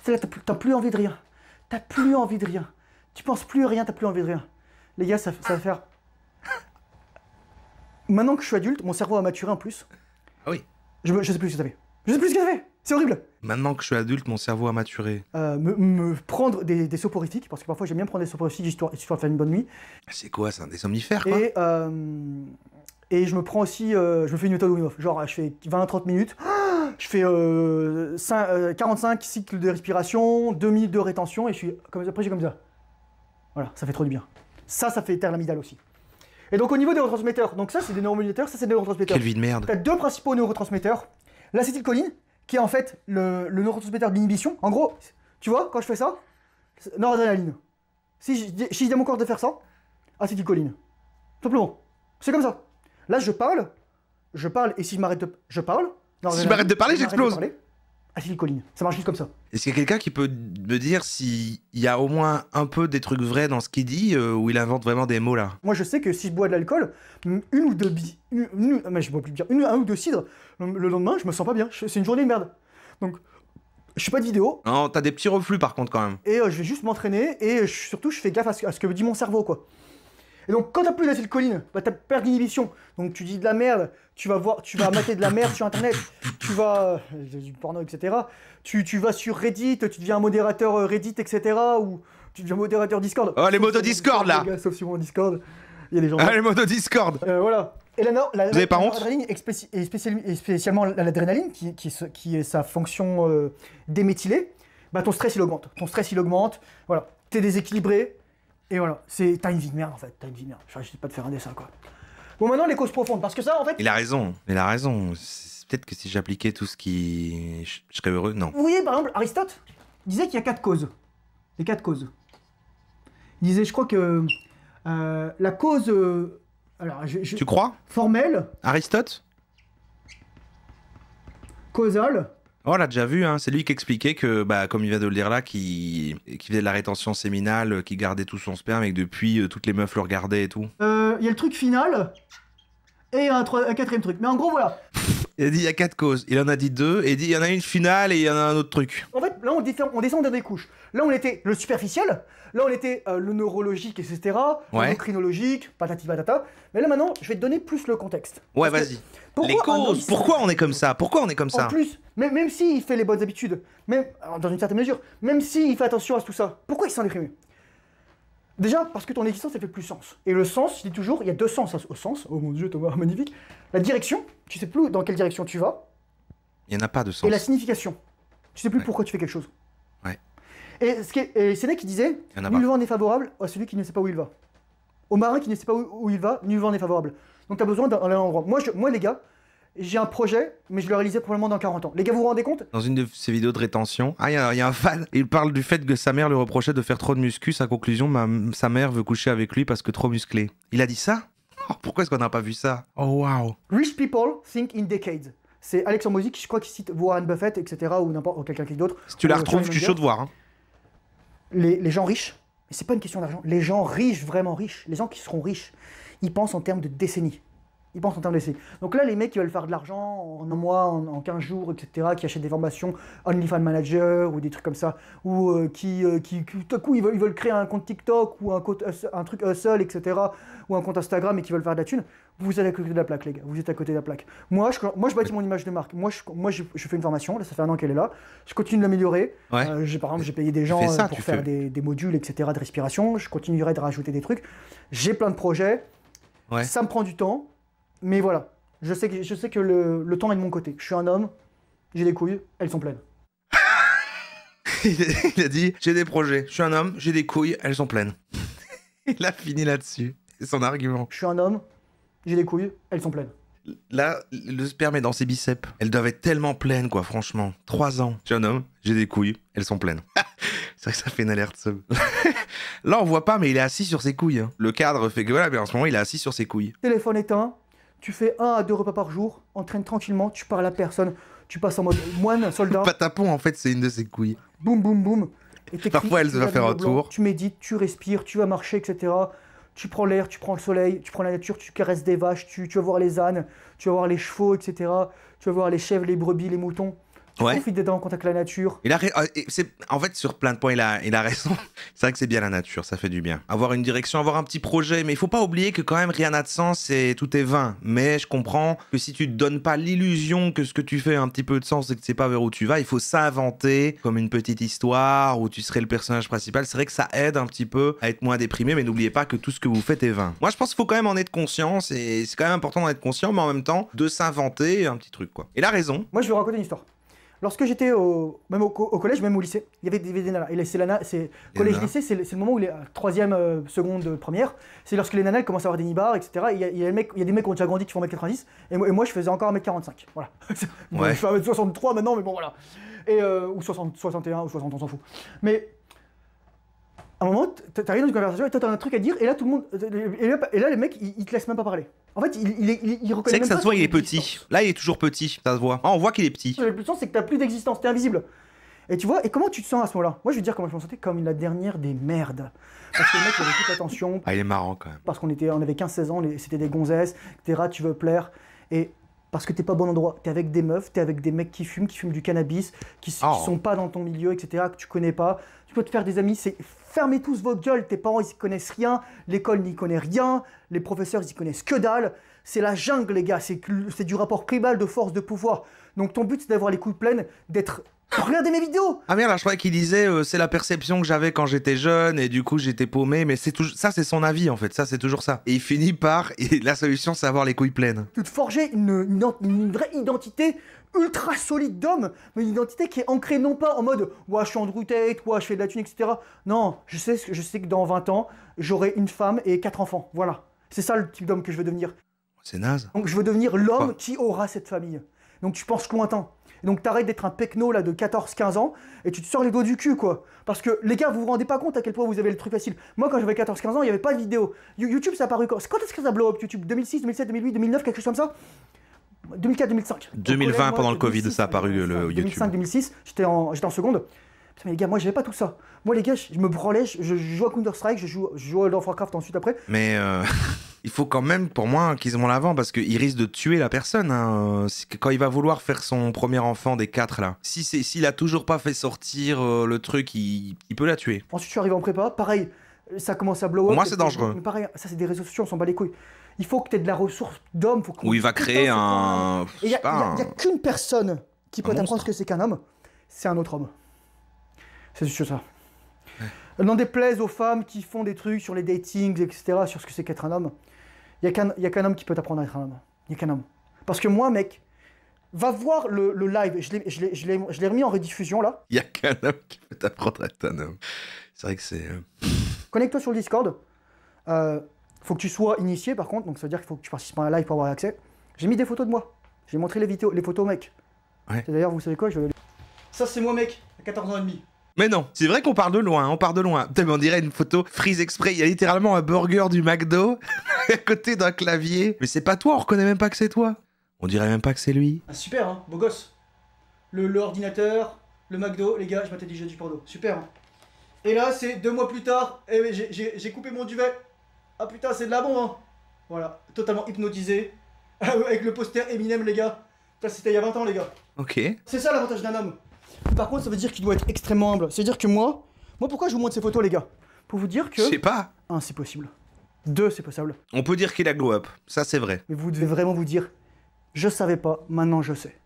S1: C'est là, t'as plus envie de rien. T'as plus envie de rien. Tu penses plus à rien, t'as plus envie de rien. Les gars, ça va faire... Maintenant que je suis adulte, mon cerveau a maturé en plus.
S2: Ah oui.
S1: Je sais plus ce que ça fait. Je sais plus ce que ça fait. C'est horrible.
S2: Maintenant que je suis adulte, mon cerveau a maturé.
S1: Me prendre des soporifiques, parce que parfois j'aime bien prendre des soporifiques histoire de faire une bonne nuit.
S2: C'est quoi, c'est des somnifères, quoi?
S1: Et je me prends aussi, je me fais une méthode Wim Hof. Genre, je fais 20-30 minutes, je fais 45 cycles de respiration, 2 minutes de rétention, et je suis comme ça, après j'ai comme ça. Voilà, ça fait trop du bien. Ça fait taire l'amygdale aussi. Et donc au niveau des neurotransmetteurs, donc ça c'est des neuromodulateurs, ça c'est des neurotransmetteurs.
S2: Quelle vie de merde.
S1: Tu as deux principaux neurotransmetteurs. L'acétylcholine, qui est en fait le neurotransmetteur de l'inhibition. En gros, tu vois, quand je fais ça, noradrénaline. Si je dis à mon corps de faire ça, acétylcholine. Simplement. C'est comme ça. Là, je parle, et si je m'arrête de... Je parle.
S2: Si je m'arrête de parler, j'explose.
S1: Acétylcholine. Ça marche juste comme ça.
S2: Est-ce qu'il y a quelqu'un qui peut me dire s'il y a au moins un peu des trucs vrais dans ce qu'il dit, ou il invente vraiment des mots, là?
S1: Moi, je sais que si je bois de l'alcool, une ou deux mais je bois plus de bière, un ou deux cidres, le lendemain, je me sens pas bien. C'est une journée de merde. Donc, je fais pas de vidéo.
S2: Non, t'as des petits reflux, par contre, quand même.
S1: Et je vais juste m'entraîner, et surtout, je fais gaffe à ce que me dit mon cerveau, quoi. Et donc, quand t'as plus d'acétylcholine, bah t'as perte d'inhibition. Donc, tu dis de la merde, tu vas mater de la merde sur Internet, tu vas... du porno, etc. Tu vas sur Reddit, tu deviens un modérateur Reddit, etc. Ou tu deviens modérateur Discord.
S2: Oh, les motos Discord, là.
S1: Sauf sur mon Discord. Il y a des gens...
S2: Ah, les motos Discord.
S1: Voilà. Et
S2: vous avez pas honte?
S1: L'adrénaline, et spécialement l'adrénaline, qui est sa fonction déméthylée, bah ton stress, il augmente. Voilà. T'es déséquilibré. Et voilà, t'as une vie de merde en fait, Je sais pas de faire un dessin quoi. Bon maintenant les causes profondes, parce que ça en fait...
S2: Il a raison. Peut-être que si j'appliquais tout ce qui... Je serais heureux, non.
S1: Vous voyez par exemple, Aristote disait qu'il y a 4 causes. Les 4 causes. Il disait, je crois que la cause... alors,
S2: tu crois?
S1: Formelle.
S2: Aristote?
S1: Causale.
S2: Oh, on l'a déjà vu, hein. C'est lui qui expliquait que, bah, comme il vient de le dire là, qu'il faisait de la rétention séminale, qu'il gardait tout son sperme et que depuis, toutes les meufs le regardaient et tout.
S1: Il y a le truc final et un quatrième truc. Mais en gros, voilà.
S2: Il a dit il y a 4 causes. Il en a dit 2 et il dit il y en a une finale et il y en a un autre truc.
S1: En fait, là, on descend dans des couches. Là, on était le superficiel. Là, on était le neurologique, etc.
S2: Ouais.
S1: L'endocrinologique, patati patata. Mais là, maintenant, je vais te donner plus le contexte.
S2: Ouais, vas-y. Les causes, pourquoi on est comme ça?
S1: En plus, même s'il fait les bonnes habitudes, dans une certaine mesure, même s'il fait attention à tout ça, pourquoi il s'en déprimé? Déjà, parce que ton existence, elle fait plus sens. Et le sens, je dis toujours, il y a deux sens au sens. Oh mon Dieu, Thomas, magnifique. La direction, tu sais plus dans quelle direction tu vas.
S2: Il n'y en a pas de sens.
S1: Et la signification. Tu sais plus pourquoi tu fais quelque chose.
S2: Ouais.
S1: Et Sénèque qui disait, nul vent n'est favorable à celui qui ne sait pas où il va. Au marin qui ne sait pas où il va, nul vent n'est favorable. Donc tu as besoin d'un endroit. Moi, les gars, j'ai un projet, mais je le réalisais probablement dans 40 ans. Les gars, vous vous rendez compte?
S2: Dans une de ses vidéos de rétention, il y a un fan, il parle du fait que sa mère lui reprochait de faire trop de muscu. Sa conclusion, sa mère veut coucher avec lui parce que trop musclé. Il a dit ça? Oh, pourquoi est-ce qu'on n'a pas vu ça? Oh wow.
S1: Rich people think in decades. C'est Alexandre Mozik, je crois qu'il cite Warren Buffett, etc. ou n'importe quelqu'un d'autre.
S2: Si tu la retrouves, je suis chaud de voir. Hein.
S1: Les gens riches, et c'est pas une question d'argent, les gens riches, vraiment riches, les gens qui seront riches, ils pensent en termes de décennies. Donc là, les mecs qui veulent faire de l'argent en un mois, en 15 jours, etc., qui achètent des formations OnlyFans Manager ou des trucs comme ça, ou qui tout à coup, ils veulent créer un compte TikTok ou un truc Hustle, etc., ou un compte Instagram et qui veulent faire de la thune, vous êtes à côté de la plaque, les gars. Vous êtes à côté de la plaque. Moi, je bâtis mon image de marque. Moi, je fais une formation. Là, ça fait 1 an qu'elle est là. Je continue de l'améliorer. Ouais. Par exemple, j'ai payé des gens pour faire des modules, etc., de respiration. Je continuerai de rajouter des trucs. J'ai plein de projets. Ouais. Ça me prend du temps. Mais voilà, je sais que le temps est de mon côté. Je suis un homme, j'ai des couilles, elles sont pleines.
S2: Il a dit, j'ai des projets, je suis un homme, j'ai des couilles, elles sont pleines. Il a fini là-dessus, c'est son argument.
S1: Je suis un homme, j'ai des couilles, elles sont pleines.
S2: Là, le sperme est dans ses biceps. Elles doivent être tellement pleines, quoi, franchement. 3 ans, je suis un homme, j'ai des couilles, elles sont pleines. C'est vrai que ça fait une alerte sub. Là, on voit pas, mais il est assis sur ses couilles. Hein. Le cadre fait que voilà, mais en ce moment, il est assis sur ses couilles.
S1: Téléphone éteint. Tu fais 1 à 2 repas par jour, entraîne tranquillement, tu parles à personne, tu passes en mode moine, soldat.
S2: Patapon, en fait, c'est une de ses couilles.
S1: Boum, boum, boum. Et
S2: parfois, elle va faire un tour.
S1: Tu médites, tu respires, tu vas marcher, etc. Tu prends l'air, tu prends le soleil, tu prends la nature, tu caresses des vaches, tu vas voir les ânes, tu vas voir les chevaux, etc. Tu vas voir les chèvres, les brebis, les moutons. Profite d'être en contact avec la nature.
S2: En fait, sur plein de points, il a raison. C'est vrai que c'est bien la nature, ça fait du bien. Avoir une direction, avoir un petit projet, mais il faut pas oublier que quand même rien n'a de sens et tout est vain. Mais je comprends que si tu te donnes pas l'illusion que ce que tu fais a un petit peu de sens et que tu sais pas vers où tu vas, il faut s'inventer comme une petite histoire où tu serais le personnage principal. C'est vrai que ça aide un petit peu à être moins déprimé, mais n'oubliez pas que tout ce que vous faites est vain. Moi, je pense qu'il faut quand même en être conscient, et c'est quand même important d'en être conscient, mais en même temps, de s'inventer un petit truc, quoi. Il a raison.
S1: Moi, je vais vous raconter une histoire. Lorsque j'étais même au collège, même au lycée, il y avait des nanas. Et collège-lycée, c'est le moment où les troisième, seconde, première, c'est lorsque les nanas commencent à avoir des nibards, etc. Il y a des mecs qui ont déjà grandi qui font 1m90, et moi je faisais encore 1m45. Voilà. Je fais 1m63 maintenant, mais bon voilà. Ou 60, 61 ou 60, on s'en fout. Mais à un moment, t'arrives dans une conversation et toi t'as un truc à dire, et là tout le monde. Et là les mecs, ils te laissent même pas parler. En fait, il reconnaît.
S2: C'est que ça se voit, il est petit. Là, il est toujours petit, ça se voit. Ah, on voit qu'il est petit.
S1: Le plus sens, c'est que t'as plus d'existence, t'es invisible. Et tu vois, et comment tu te sens à ce moment-là? Moi, je vais te dire comment je me sentais, comme la dernière des merdes. Parce que le mec, il avait toute l'attention.
S2: Ah, il est marrant quand même.
S1: Parce qu'on avait 15-16 ans, c'était des gonzesses, etc. Tu veux plaire. Et parce que t'es pas au bon endroit. T'es avec des meufs, t'es avec des mecs qui fument du cannabis, qui sont pas dans ton milieu, etc., que tu connais pas. Tu peux te faire des amis, c'est fermez tous vos gueules, tes parents, ils y connaissent rien, l'école n'y connaît rien, les professeurs, ils y connaissent que dalle. C'est la jungle, les gars, c'est du rapport primal de force, de pouvoir. Donc ton but, c'est d'avoir les couilles pleines, d'être... Regardez mes vidéos!
S2: Ah merde, là, je croyais qu'il disait c'est la perception que j'avais quand j'étais jeune et du coup j'étais paumé, mais c'est toujours ça, c'est son avis en fait, ça c'est toujours ça. Et il finit par et la solution c'est avoir les couilles pleines.
S1: Tu te forger une vraie identité ultra solide d'homme, mais une identité qui est ancrée non pas en mode ouais je suis Andrew Tate, ouais je fais de la thune, etc. Non, je sais que dans 20 ans j'aurai une femme et 4 enfants, voilà. C'est ça le type d'homme que je veux devenir.
S2: C'est naze.
S1: Donc je veux devenir l'homme qui aura cette famille. Donc tu penses lointain. Donc t'arrêtes d'être un pecno là de 14-15 ans et tu te sors les doigts du cul quoi. Parce que les gars, vous vous rendez pas compte à quel point vous avez le truc facile. Moi quand j'avais 14-15 ans, il n'y avait pas de vidéo. YouTube ça a apparu quand est-ce que ça blow up YouTube? 2006, 2007, 2008, 2009, quelque chose comme ça? 2004, 2005.
S2: 2020 pendant le Covid, ça a apparu le YouTube.
S1: 2005, 2006, j'étais en seconde. Putain, mais les gars, moi j'avais pas tout ça. Moi les gars, je me branlais, je jouais à Counter-Strike, je jouais à World of Warcraft ensuite après.
S2: Mais il faut quand même, pour moi, qu'ils ont l'avant parce qu'ils risquent de tuer la personne. Hein. Quand il va vouloir faire son premier enfant des 4 là, s'il a toujours pas fait sortir le truc, il peut la tuer.
S1: Ensuite je suis arrivé en prépa, pareil, ça commence à blow up.
S2: Pour moi c'est dangereux.
S1: Mais pareil, ça c'est des réseaux sociaux, on s'en bat les couilles. Il faut que tu aies de la ressource d'homme.
S2: Où il va créer un...
S1: Il n'y a qu'une personne qui peut t'apprendre ce que c'est qu'un homme, c'est un autre homme. C'est juste ça. Ouais. N'en déplaise aux femmes qui font des trucs sur les datings, etc., sur ce que c'est qu'être un homme, il n'y a qu'un homme qui peut t'apprendre à être un homme. Il n'y a qu'un homme. Parce que moi, mec, va voir le live, je l'ai remis en rediffusion là.
S2: Il n'y a qu'un homme qui peut t'apprendre à être un homme. C'est vrai que c'est...
S1: Connecte-toi sur le Discord. Faut que tu sois initié par contre, donc ça veut dire qu'il faut que tu participes à un live pour avoir accès. J'ai mis des photos de moi. J'ai montré les photos au mec.
S2: Ouais.
S1: D'ailleurs, vous savez quoi, ça c'est moi mec, à 14 ans et demi.
S2: Mais non, c'est vrai qu'on part de loin, Putain, mais on dirait une photo freeze exprès. Il y a littéralement un burger du McDo à côté d'un clavier. Mais c'est pas toi, on reconnaît même pas que c'est toi. On dirait même pas que c'est lui.
S1: Ah super, hein, beau gosse. Le ordinateur, le McDo, les gars, je m'étais dit j'ai du porno. Super. Hein. Et là, c'est 2 mois plus tard, et j'ai coupé mon duvet. Ah putain, c'est de la bombe, hein. Voilà, totalement hypnotisé. Avec le poster Eminem, les gars. C'était il y a 20 ans, les gars.
S2: Ok.
S1: C'est ça l'avantage d'un homme. Par contre, ça veut dire qu'il doit être extrêmement humble. C'est-à-dire que moi, pourquoi je vous montre ces photos, les gars? Pour vous dire que...
S2: Je sais pas.
S1: 1, c'est possible. 2, c'est possible.
S2: On peut dire qu'il a glow up. Ça, c'est vrai.
S1: Mais vous devez vraiment vous dire, je savais pas, maintenant je sais.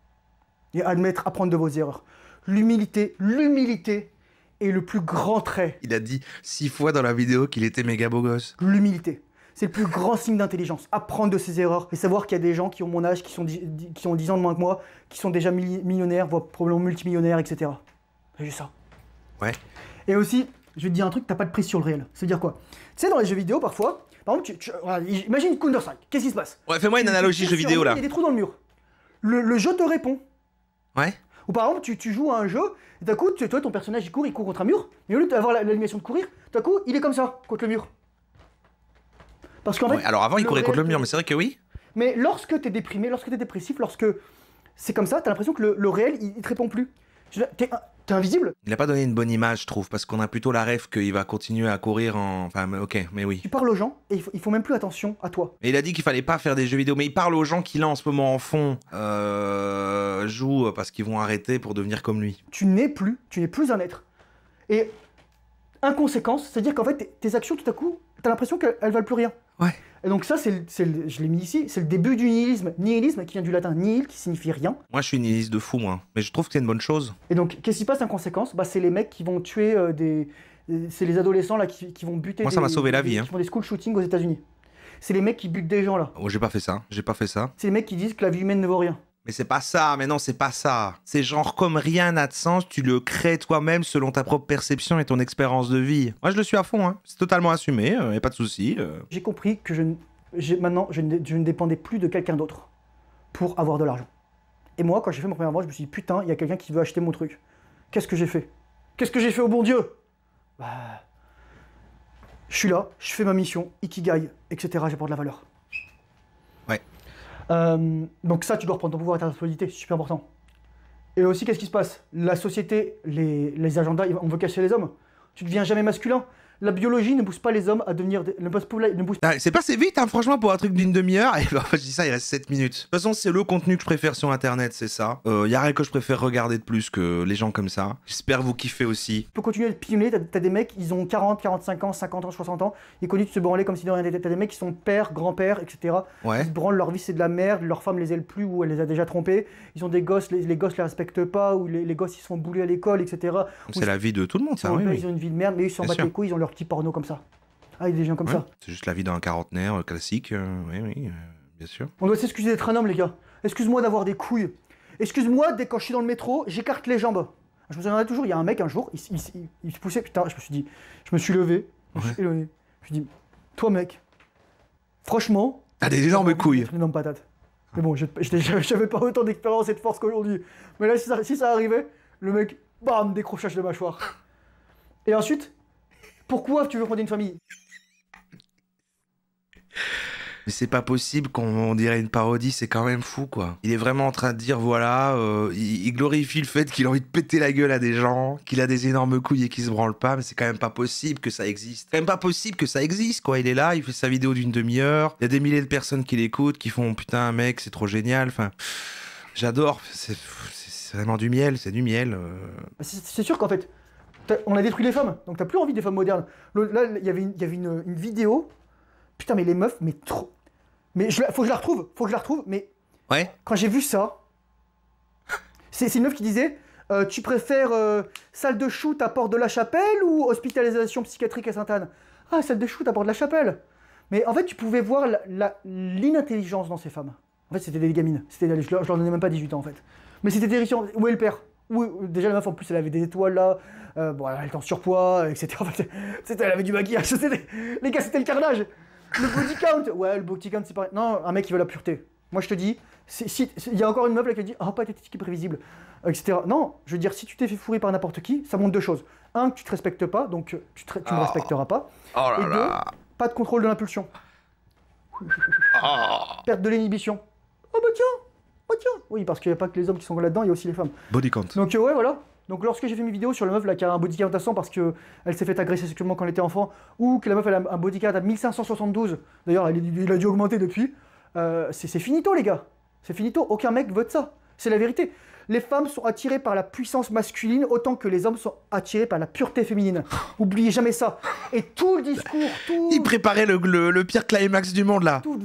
S1: Et apprendre de vos erreurs. L'humilité est le plus grand trait.
S2: Il a dit 6 fois dans la vidéo qu'il était méga beau gosse.
S1: L'humilité. C'est le plus grand signe d'intelligence. Apprendre de ses erreurs et savoir qu'il y a des gens qui ont mon âge, qui ont 10 ans de moins que moi, qui sont déjà millionnaires, voire probablement multimillionnaires, etc. C'est juste ça.
S2: Ouais.
S1: Et aussi, je vais te dire un truc, t'as pas de prise sur le réel. C'est-à-dire quoi? Tu sais, dans les jeux vidéo, parfois, par exemple, voilà, imagine Counter-Strike. Qu'est-ce qui se passe?
S2: Ouais, fais-moi une analogie jeu vidéo là.
S1: Il y a des trous dans le mur. Le jeu te répond.
S2: Ouais.
S1: Ou par exemple, tu joues à un jeu, et d'un coup, toi, ton personnage il court contre un mur, et au lieu d'avoir l'animation de courir, d'un coup, il est comme ça, contre le mur. Parce qu'en fait,
S2: alors avant, il courait contre le mur, mais c'est vrai que oui.
S1: Mais lorsque t'es déprimé, lorsque t'es dépressif, lorsque c'est comme ça, t'as l'impression que le réel, il te répond plus. T'es invisible.
S2: Il a pas donné une bonne image, je trouve, parce qu'on a plutôt la rêve qu'il va continuer à courir en... Enfin, ok, mais oui.
S1: Tu parles aux gens et ils font même plus attention à toi.
S2: Mais il a dit qu'il fallait pas faire des jeux vidéo, mais il parle aux gens qui là en ce moment en fond jouent parce qu'ils vont arrêter pour devenir comme lui.
S1: Tu n'es plus un être. Et inconséquence, c'est-à-dire qu'en fait, tes actions, tout à coup, t'as l'impression qu'elles valent plus rien.
S2: Ouais.
S1: Et donc ça, je l'ai mis ici, c'est le début du nihilisme. Nihilisme qui vient du latin nihil, qui signifie rien.
S2: Moi, je suis nihiliste de fou, moi. Mais je trouve que c'est une bonne chose.
S1: Et donc, qu'est-ce qui se passe en conséquence? Bah, c'est les mecs qui vont tuer c'est les adolescents là qui vont buter.
S2: Moi, ça m'a sauvé la vie.
S1: Qui font des school shootings aux États-Unis. C'est les mecs qui butent des gens là.
S2: Oh, j'ai pas fait ça. J'ai pas fait ça.
S1: C'est les mecs qui disent que la vie humaine ne vaut rien.
S2: Mais c'est pas ça, mais non, c'est pas ça. C'est genre comme rien n'a de sens, tu le crées toi-même selon ta propre perception et ton expérience de vie. Moi, je le suis à fond, hein. C'est totalement assumé, y a pas de souci.
S1: J'ai compris que maintenant, je ne dépendais plus de quelqu'un d'autre pour avoir de l'argent. Et moi, quand j'ai fait mon premier vente, je me suis dit, putain, il y a quelqu'un qui veut acheter mon truc. Qu'est-ce que j'ai fait? Qu'est-ce que j'ai fait au bon Dieu? Bah, je suis là, je fais ma mission, Ikigai, etc. J'apporte de la valeur.
S2: Ouais.
S1: Donc ça, tu dois reprendre ton pouvoir et ta responsabilité, c'est super important. Et aussi, qu'est-ce qui se passe? La société, les agendas, on veut cacher les hommes. Tu ne deviens jamais masculin. La biologie ne pousse pas les hommes à devenir...
S2: C'est passé vite, hein, franchement, pour un truc d'une demi-heure. Et bah, je dis ça, il reste 7 minutes. De toute façon, c'est le contenu que je préfère sur Internet, c'est ça. Y a rien que je préfère regarder de plus que les gens comme ça. J'espère vous kiffer aussi.
S1: Tu peux continuer à pionner, t'as des mecs, ils ont 40, 45 ans, 50 ans, 60 ans. Ils continuent de se branler comme si de rien n'était. T'as des mecs qui sont pères, grands-pères, etc.
S2: Ouais.
S1: Ils se branlent, leur vie c'est de la merde, leur femme les aime plus ou elle les a déjà trompés. Ils ont des gosses, les gosses les respectent pas, ou les gosses ils se font bouler à l'école, etc.
S2: C'est la vie de tout le monde, ça, oui.
S1: Ils ont une vie de merde, mais ils s'en battent les couilles, ils ont leur petit porno comme ça. Ah, il y a des gens comme ça.
S2: C'est juste la vie d'un quarantenaire classique, oui, bien sûr.
S1: On doit s'excuser d'être un homme, les gars. Excuse-moi d'avoir des couilles. Excuse-moi, dès quand je suis dans le métro, j'écarte les jambes. Je me souviendrai toujours, il y a un mec un jour, il se poussait, putain, je me suis levé, je me suis éloigné. Je me suis dit, toi mec, franchement...
S2: T'as des énormes couilles.
S1: Une énorme patate. Mais bon, j'avais pas autant d'expérience et de force qu'aujourd'hui. Mais là, si ça arrivait, le mec, bam, décrochage de mâchoire. Et ensuite, pourquoi tu veux fonder une famille?
S2: Mais c'est pas possible qu'on dirait une parodie, c'est quand même fou, quoi. Il est vraiment en train de dire, voilà, il glorifie le fait qu'il a envie de péter la gueule à des gens, qu'il a des énormes couilles et qu'il se branle pas, mais c'est quand même pas possible que ça existe. C'est quand même pas possible que ça existe, quoi. Il est là, il fait sa vidéo d'une demi-heure, il y a des milliers de personnes qui l'écoutent, qui font, putain, mec, c'est trop génial, enfin... J'adore, c'est vraiment du miel, c'est du miel.
S1: C'est sûr qu'en fait, on a détruit les femmes, donc t'as plus envie des femmes modernes. Là, il y avait une vidéo... Putain, mais les meufs, mais trop... Mais faut que je la retrouve, mais...
S2: Ouais.
S1: Quand j'ai vu ça... C'est une meuf qui disait, tu préfères salle de shoot à Port-de-la-Chapelle ou hospitalisation psychiatrique à Sainte-Anne? Ah, salle de shoot à Port-de-la-Chapelle. Mais en fait, tu pouvais voir l'inintelligence dans ces femmes. En fait, c'était des gamines. Je leur donnais même pas 18 ans, en fait. Mais c'était terrifiant. Où est le père? Déjà, la meuf, en plus, elle avait des étoiles, là. Bon, elle était en surpoids, etc. En fait, elle avait du maquillage. Les gars, c'était le carnage. Le body count, ouais, le body count c'est pareil. Non, un mec qui veut la pureté. Moi je te dis, il y a encore une meuf là qui dit, oh pathétique et prévisible, etc. Non, je veux dire, si tu t'es fait fourrer par n'importe qui, ça montre deux choses. Un, que tu te respectes pas, donc tu ne respecteras pas.
S2: Oh là
S1: et deux, pas de contrôle de l'impulsion. Perte de l'inhibition. Oh bah tiens. Oui, parce qu'il n'y a pas que les hommes qui sont là-dedans, il y a aussi les femmes.
S2: Body count.
S1: Donc ouais, voilà. Donc lorsque j'ai fait mes vidéos sur la meuf là, qui a un body count à 100 parce qu'elle s'est fait agresser sexuellement quand elle était enfant, ou que la meuf elle a un body count à 1572, d'ailleurs il a dû augmenter depuis, c'est finito les gars, c'est finito, aucun mec veut de ça, c'est la vérité. Les femmes sont attirées par la puissance masculine autant que les hommes sont attirés par la pureté féminine. Oubliez jamais ça. Et tout le discours,
S2: Il préparait le pire climax du monde là.
S1: Tous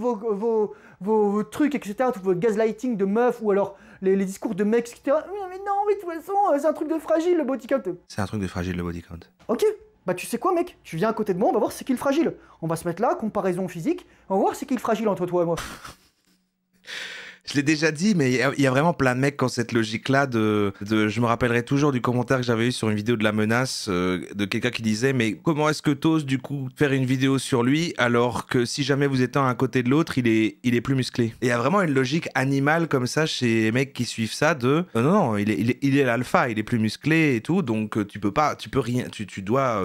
S1: vos trucs, etc., tout votre gaslighting de meufs, ou alors les discours de mecs, etc. Mais non, mais de toute façon, c'est un truc de fragile le body count.
S2: C'est un truc de fragile le body count.
S1: Ok, bah tu sais quoi mec, tu viens à côté de moi, on va voir c'est qui le fragile. On va se mettre là, comparaison physique, on va voir c'est qui le fragile entre toi et moi.
S2: Je l'ai déjà dit, mais il y a vraiment plein de mecs qui ont cette logique-là je me rappellerai toujours du commentaire que j'avais eu sur une vidéo de la menace de quelqu'un qui disait, mais comment est-ce que t'oses du coup faire une vidéo sur lui alors que si jamais vous êtes un à côté de l'autre, il est plus musclé. Et il y a vraiment une logique animale comme ça chez les mecs qui suivent ça non, il est l'alpha, il est plus musclé et tout, donc tu peux rien,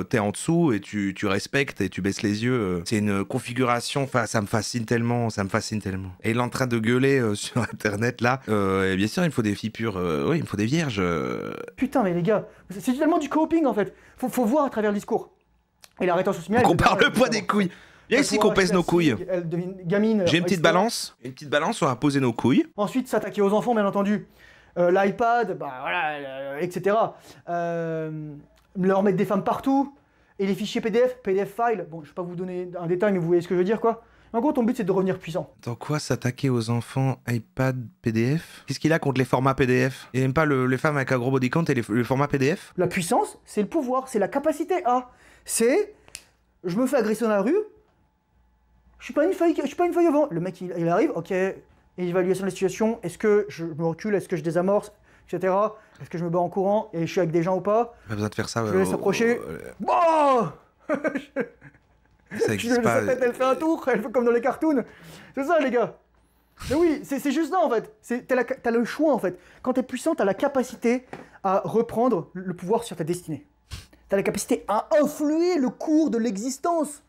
S2: t'es en dessous et tu respectes et tu baisses les yeux. C'est une configuration, enfin ça me fascine tellement. Et il est en train de gueuler sur internet là. Et bien sûr, il me faut des filles pures. Oui, il me faut des vierges.
S1: Putain, mais les gars, c'est tellement du coping en fait. Faut voir à travers le discours. Et la rétention similaire.
S2: On parle le poids des couilles. Viens ici qu'on pèse nos couilles.
S1: Elle devient gamine.
S2: J'ai une petite balance. Une petite balance, on va poser nos couilles.
S1: Ensuite, s'attaquer aux enfants, bien entendu. L'iPad, bah voilà, etc. Leur mettre des femmes partout. Et les fichiers PDF file. Bon, je vais pas vous donner un détail, mais vous voyez ce que je veux dire, quoi. En gros, ton but, c'est de devenir puissant.
S2: Dans quoi s'attaquer aux enfants iPad PDF? Qu'est-ce qu'il a contre les formats PDF? Il n'aime pas les femmes avec un gros body count et le format PDF?
S1: La puissance, c'est le pouvoir, c'est la capacité à. C'est... Je me fais agresser dans la rue, je suis pas une feuille avant. Le mec, il arrive, ok, évaluation de la situation, est-ce que je me recule, est-ce que je désamorce, etc. Est-ce que je me bats en courant et je suis avec des gens ou pas?
S2: Pas besoin de faire ça.
S1: Je laisse approcher. Bon
S2: Ça existe pas.
S1: Elle fait un tour, elle fait comme dans les cartoons. C'est ça, les gars. Mais oui, c'est juste ça, en fait. T'as le choix, en fait. Quand t'es puissant, t'as la capacité à reprendre le pouvoir sur ta destinée. T'as la capacité à influer le cours de l'existence.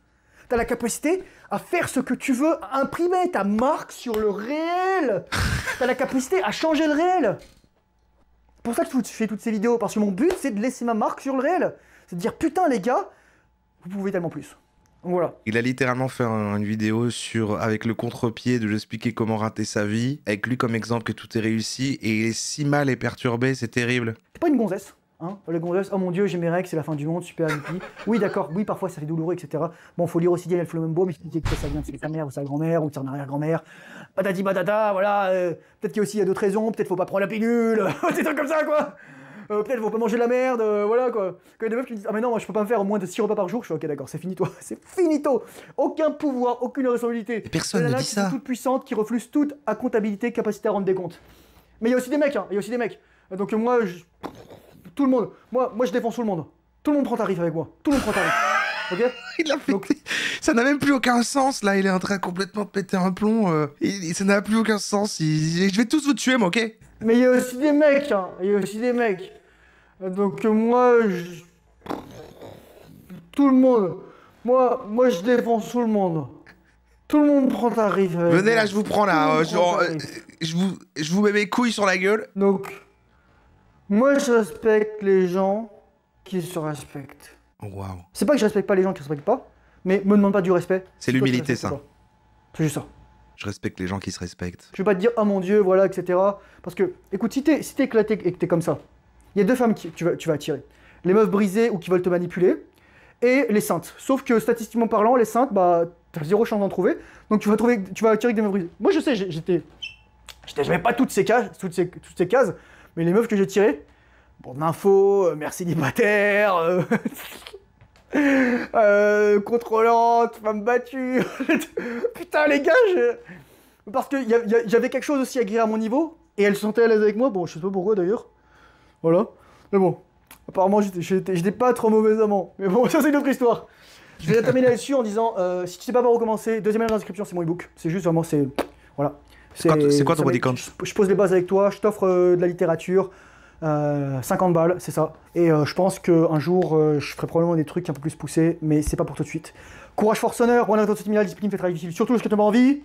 S1: T'as la capacité à faire ce que tu veux, à imprimer ta marque sur le réel. T'as la capacité à changer le réel. C'est pour ça que je fais toutes ces vidéos, parce que mon but, c'est de laisser ma marque sur le réel. C'est de dire, putain, les gars, vous pouvez tellement plus. Donc voilà.
S2: Il a littéralement fait une vidéo avec le contre-pied de expliquer comment rater sa vie, avec lui comme exemple que tout est réussi, et il est si mal et perturbé, c'est terrible.
S1: T'es pas une gonzesse. Hein, les gonzesses, oh mon dieu, j'ai mes règles, c'est la fin du monde, super hippie. Oui, d'accord, oui, parfois ça fait douloureux, etc. Bon, faut lire aussi Daniel Flamenbo, mais je dis que ça vient de sa mère ou sa grand-mère ou de son arrière-grand-mère. Patati patata, voilà. Peut-être qu'il y a d'autres raisons, peut-être faut pas prendre la pilule, des trucs comme ça, quoi. Peut-être faut pas manger de la merde, voilà, quoi. Quand il y a des meufs qui me disent, ah mais non, moi je peux pas me faire moins de 6 repas par jour, je suis ok, d'accord, c'est finito, c'est finito. Aucun pouvoir, aucune responsabilité.
S2: Personne ne dit ça.
S1: Toute puissante, qui refuse toute à comptabilité, capacité à rendre des comptes. Mais il y a aussi des mecs, hein, il y a aussi des mecs. Donc moi, tout le monde, moi je défends tout le monde. Tout le monde prend tarif avec moi. Tout le monde prend tarif. Ok?
S2: Il a fait... Donc... Ça n'a même plus aucun sens, là. Il est en train complètement de péter un plomb. Ça n'a plus aucun sens. Je vais tous vous tuer, moi, ok?
S1: Mais il y a aussi des mecs, hein. Il y a aussi des mecs. Donc moi, tout le monde. Moi je défends tout le monde. Tout le monde prend tarif avec
S2: Venez
S1: moi.
S2: là, je vous prends là. Je vous mets mes couilles sur la gueule.
S1: Donc... Moi, je respecte les gens qui se respectent.
S2: Oh, waouh.
S1: C'est pas que je respecte pas les gens qui se respectent pas, mais me demande pas du respect.
S2: C'est l'humilité, ça.
S1: C'est juste ça.
S2: Je respecte les gens qui se respectent.
S1: Je vais pas te dire, oh mon dieu, voilà, etc. Parce que, écoute, si t'es éclaté et que t'es comme ça, il y a deux femmes que tu vas attirer. Les meufs brisées ou qui veulent te manipuler, et les saintes. Sauf que, statistiquement parlant, les saintes, bah, t'as zéro chance d'en trouver. Donc tu vas attirer que des meufs brisées. Moi, je sais, j'avais pas toutes ces cases, mais les meufs que j'ai tirées, bon, d'infos, mère célibataire, contrôlante, femme battue. Putain, les gars, parce que j'avais quelque chose aussi à guérir à mon niveau, et elle se sentait à l'aise avec moi. Bon, je sais pas pourquoi d'ailleurs. Voilà. Mais bon, apparemment, j'étais pas trop mauvais amant. Mais bon, ça, c'est une autre histoire. Je vais terminer là-dessus en disant, si tu sais pas par où commencer, deuxième lien d'inscription, c'est mon ebook. C'est juste vraiment, voilà.
S2: C'est quoi ton body count?
S1: Je pose les bases avec toi, je t'offre de la littérature, 50 balles, c'est ça. Et je pense qu'un jour, je ferai probablement des trucs un peu plus poussés, mais c'est pas pour tout de suite. Courage, force, honneur, one out of discipline fait travail difficile, surtout ce que tu as envie.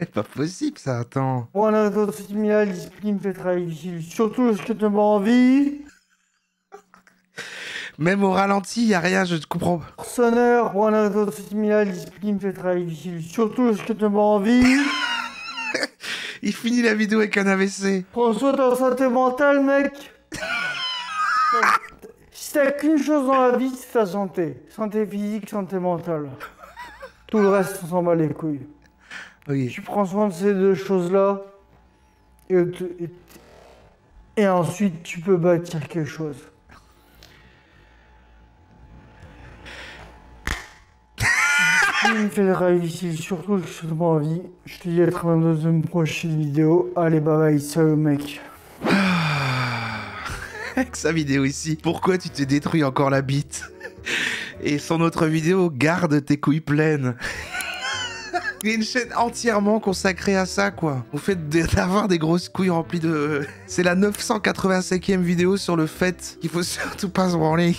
S2: C'est pas possible ça, attends.
S1: One out of discipline fait travail difficile, surtout ce que tu as envie.
S2: Même au ralenti, y a rien, je te comprends.
S1: Sonneur, one out of discipline fait travail difficile, surtout ce que tu as envie.
S2: Il finit la vidéo avec un AVC.
S1: Prends soin de ta santé mentale, mec. Si t'as qu'une chose dans la vie, c'est ta santé. Santé physique, santé mentale. Tout le reste, on s'en bat les couilles.
S2: Oui.
S1: Tu prends soin de ces deux choses-là, et ensuite tu peux bâtir quelque chose. Il me fait le rêve ici, surtout que je n'ai pas envie. Je te dis à la dans une prochaine vidéo. Allez, bye bye, salut mec.
S2: Avec sa vidéo ici, pourquoi tu t'es détruit encore la bite? Et son autre vidéo, garde tes couilles pleines. Il y a une chaîne entièrement consacrée à ça, quoi. Au fait d'avoir des grosses couilles remplies de... C'est la 985e vidéo sur le fait qu'il faut surtout pas se branler.